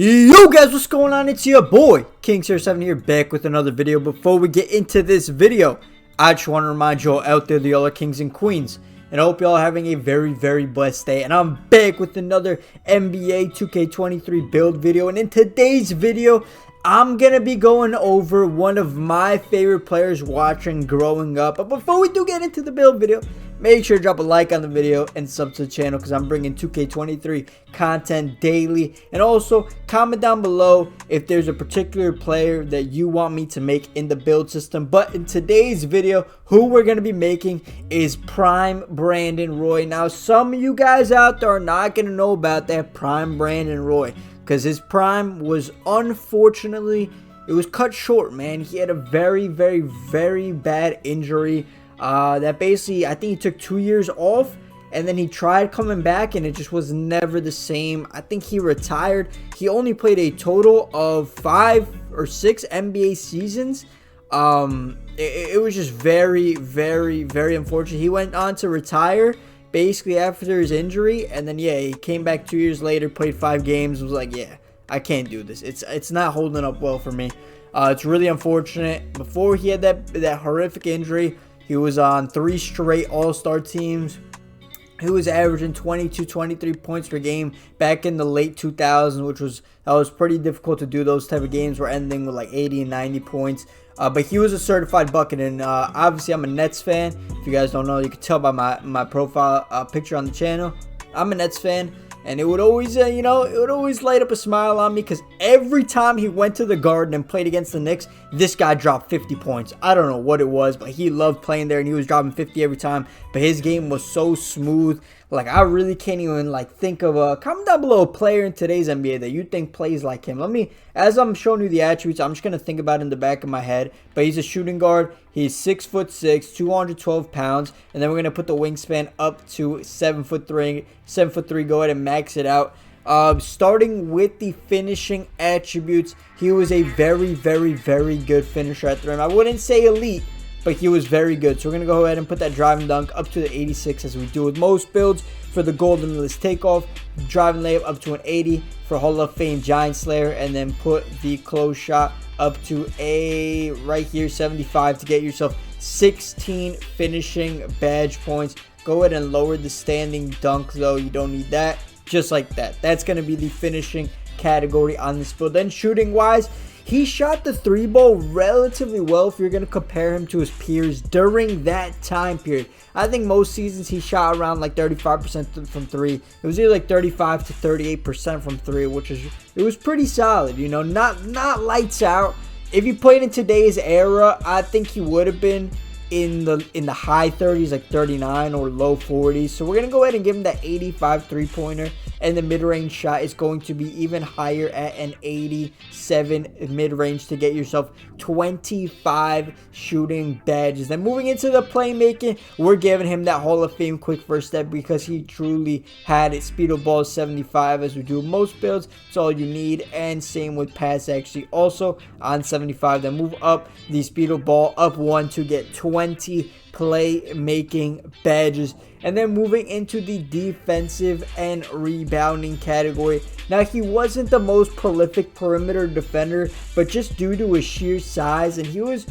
Yo guys, what's going on? It's your boy King07 here, back with another video. Before we get into this video, I just want to remind you all out there, the y'all are kings and queens, and I hope y'all are having a very blessed day. And I'm back with another NBA 2K23 build video, and in today's video I'm gonna be going over one of my favorite players watching growing up. But before we do get into the build video, make sure to drop a like on the video and sub to the channel, because I'm bringing 2K23 content daily. And also comment down below if there's a particular player that you want me to make in the build system. But in today's video, who we're going to be making is Prime Brandon Roy. Now, some of you guys out there are not going to know about that Prime Brandon Roy, because his prime was, unfortunately, it was cut short, man. He had a very bad injury. That basically, I think he took 2 years off, and then he tried coming back, and it just was never the same. I think he retired. He only played a total of 5 or 6 NBA seasons. It was just very unfortunate. He went on to retire basically after his injury, and then yeah, he came back 2 years later, played 5 games, was like, yeah, I can't do this. It's not holding up well for me. It's really unfortunate. Before he had that horrific injury, he was on 3 straight all-star teams. He was averaging 23 points per game back in the late 2000s, that was pretty difficult to do. Those type of games were ending with like 80 and 90 points. But he was a certified bucket, and obviously I'm a Nets fan. If you guys don't know, you can tell by my profile picture on the channel. I'm a Nets fan. And it would always, it would always light up a smile on me, because every time he went to the Garden and played against the Knicks, this guy dropped 50 points. I don't know what it was, but he loved playing there, and he was dropping 50 every time. But his game was so smooth. Like, I really can't even, think of a... Comment down below a player in today's NBA that you think plays like him. As I'm showing you the attributes, I'm just going to think about it in the back of my head. But he's a shooting guard. He's 6'6", 212 pounds. And then we're going to put the wingspan up to 7'3". 7'3", go ahead and max it out. Starting with the finishing attributes, he was a very good finisher at the rim. I wouldn't say elite, but he was very good. So we're going to go ahead and put that driving dunk up to the 86, as we do with most builds. For the golden list takeoff, driving layup up to an 80 for Hall of Fame Giant Slayer, and then put the close shot up to a right here 75 to get yourself 16 finishing badge points. Go ahead and lower the standing dunk though, you don't need that. Just like that. That's going to be the finishing category on this build. Then shooting wise, he shot the 3-ball relatively well if you're going to compare him to his peers during that time period. I think most seasons he shot around like 35% from 3. It was either like 35 to 38% from 3, which is, it was pretty solid, not lights out. If he played in today's era, I think he would have been in the high 30s, like 39 or low 40s. So we're going to go ahead and give him that 85 3-pointer, and the mid-range shot is going to be even higher at an 87 mid-range to get yourself 25 shooting badges. Then moving into the playmaking, we're giving him that Hall of Fame quick first step, because he truly had it. Speed of ball 75, as we do most builds. It's all you need. And same with pass actually also on 75. Then move up the speed of ball up 1 to get 20 playmaking badges. And then moving into the defensive and rebounding category. Now, he wasn't the most prolific perimeter defender, but just due to his sheer size, and he was,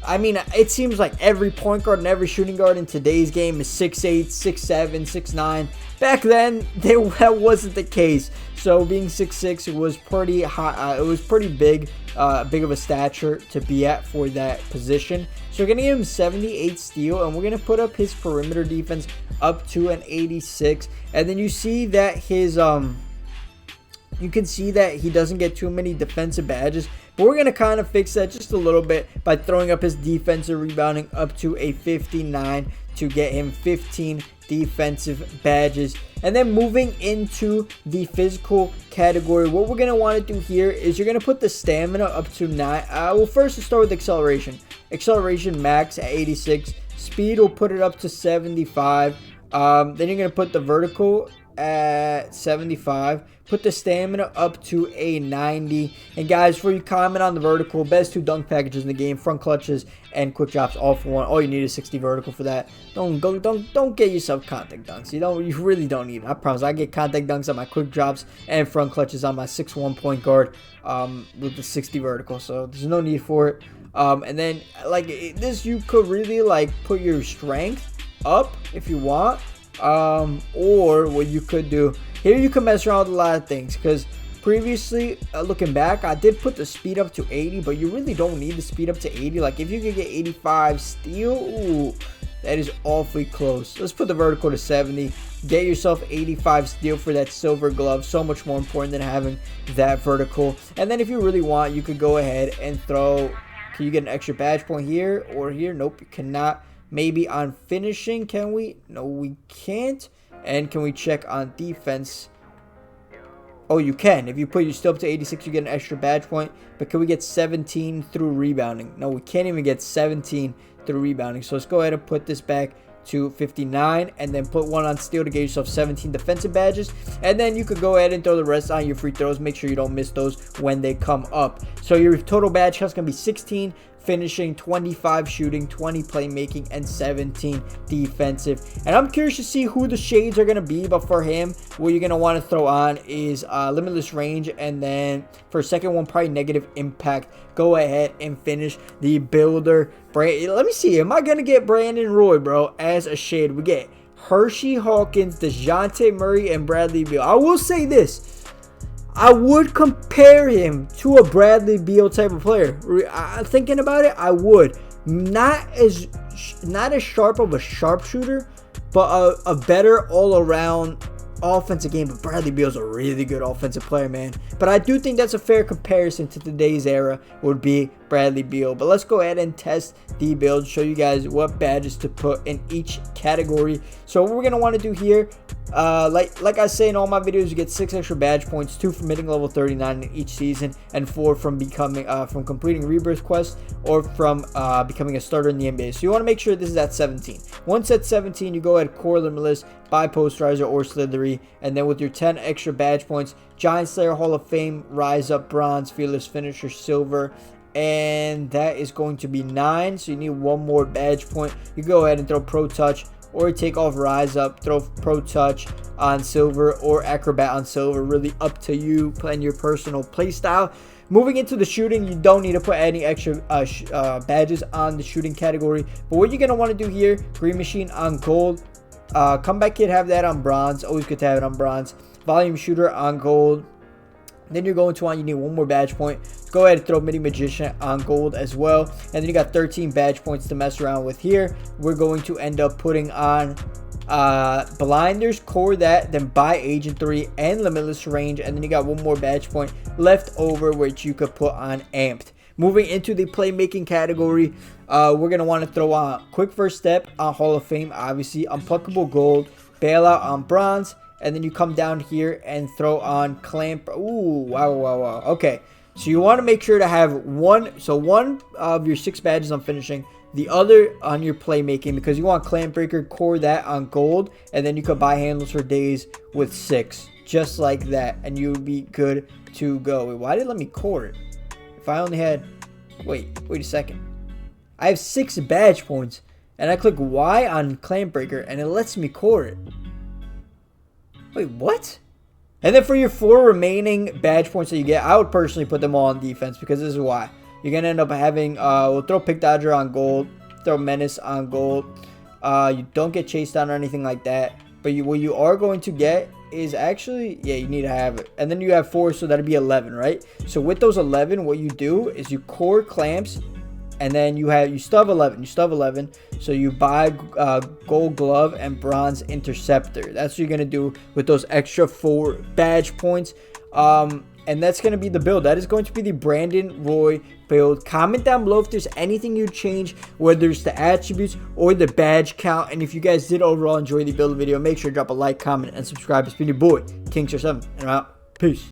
it seems like every point guard and every shooting guard in today's game is 6'8", 6'7", 6'9". Back then, that wasn't the case. So being 6'6", it was pretty high. It was pretty big of a stature to be at for that position. So we're gonna give him 78 steal, and we're gonna put up his perimeter defense up to an 86. And then you see that his you can see that he doesn't get too many defensive badges, but we're going to kind of fix that just a little bit by throwing up his defensive rebounding up to a 59 to get him 15 defensive badges. And then moving into the physical category, what we're going to want to do here is you're going to put the stamina up to 9. Well, first let's start with acceleration. Acceleration max at 86. Speed will put it up to 75. Then you're going to put the vertical at 75. Put the stamina up to a 90. And guys, before you comment on the vertical, best 2 dunk packages in the game, front clutches and quick drops all for 1. All you need is 60 vertical for that. Don't get yourself contact dunks. You really don't need it. I promise. I get contact dunks on my quick drops and front clutches on my 6'1" point guard with the 60 vertical. So there's no need for it. And then like this, you could really like put your strength up if you want. Or what you could do here, you can mess around with a lot of things, because previously looking back, I did put the speed up to 80, but you really don't need the speed up to 80. Like if you could get 85 steal, ooh, that is awfully close. Let's put the vertical to 70. Get yourself 85 steal for that silver glove. So much more important than having that vertical. And then if you really want, you could go ahead and throw, can you get an extra badge point here or here? Nope, you cannot. Maybe on finishing, can we? No, we can't. And can we check on defense? Oh, you can. If you put your steal up to 86, you get an extra badge point. But can we get 17 through rebounding? No, we can't even get 17 through rebounding. So let's go ahead and put this back to 59 and then put 1 on steal to get yourself 17 defensive badges. And then you could go ahead and throw the rest on your free throws. Make sure you don't miss those when they come up. So your total badge count is going to be 16 finishing, 25 shooting, 20 playmaking, and 17 defensive. And I'm curious to see who the shades are going to be, but for him, what you're going to want to throw on is limitless range, and then for a second one, probably negative impact. Go ahead and finish the builder. Let me see, am I going to get Brandon Roy, bro, as a shade? We get Hershey Hawkins, DeJounte Murray, and Bradley Beal. I will say this, I would compare him to a Bradley Beal type of player. Thinking about it, I would. Not as sharp of a sharpshooter, but a better all-around offensive game. But Bradley Beal's a really good offensive player, man. But I do think that's a fair comparison to today's era would be Bradley Beal. But let's go ahead and test the build, show you guys what badges to put in each category. So what we're going to want to do here, like I say in all my videos, you get 6 extra badge points, 2 from hitting level 39 in each season, and 4 from becoming from completing Rebirth quests or from becoming a starter in the NBA. So you want to make sure this is at 17. Once at 17, you go ahead core limitless, buy posterizer or slithery, and then with your 10 extra badge points, Giant Slayer Hall of Fame, Rise Up bronze, Fearless Finisher silver, and that is going to be 9. So you need 1 more badge point. You go ahead and throw Pro Touch, or take off Rise Up, throw Pro Touch on silver or Acrobat on silver. Really up to you, playing your personal play style. Moving into the shooting, you don't need to put any extra badges on the shooting category. But what you're going to want to do here, Green Machine on gold. Comeback Kid, have that on bronze. Always good to have it on bronze. Volume Shooter on gold. Then you're going to want, you need 1 more badge point. Go ahead and throw Mini Magician on gold as well. And then you got 13 badge points to mess around with here. We're going to end up putting on Blinders, core that, then buy Agent 3 and Limitless Range. And then you got 1 more badge point left over, which you could put on Amped. Moving into the playmaking category, we're going to want to throw on Quick First Step on Hall of Fame, obviously. Unpluckable gold, Bailout on bronze. And then you come down here and throw on Clamp. Ooh, wow, wow, wow. Okay, so you want to make sure to have one of your 6 badges on finishing, the other on your playmaking, because you want Clamp Breaker, core that on gold, and then you could buy Handles for Days with 6, just like that, and you would be good to go. Wait, why did it let me core it? If I only had, wait a second. I have 6 badge points, and I click Y on Clamp Breaker, and it lets me core it. Wait, what? And then for your 4 remaining badge points that you get, I would personally put them all on defense, because this is why. You're going to end up having, we'll throw Pick Dodger on gold, throw Menace on gold. You don't get chased down or anything like that. But what you are going to get is actually, yeah, you need to have it. And then you have 4, so that'd be 11, right? So with those 11, what you do is you core Clamps, and then you still have 11. So you buy gold glove and bronze interceptor. That's what you're gonna do with those extra 4 badge points. And that's gonna be the build. That is going to be the Brandon Roy build. Comment down below if there's anything you change, whether it's the attributes or the badge count. And if you guys did overall enjoy the build video, make sure to drop a like, comment, and subscribe. It's been your boy, King7, and I'm out. Peace.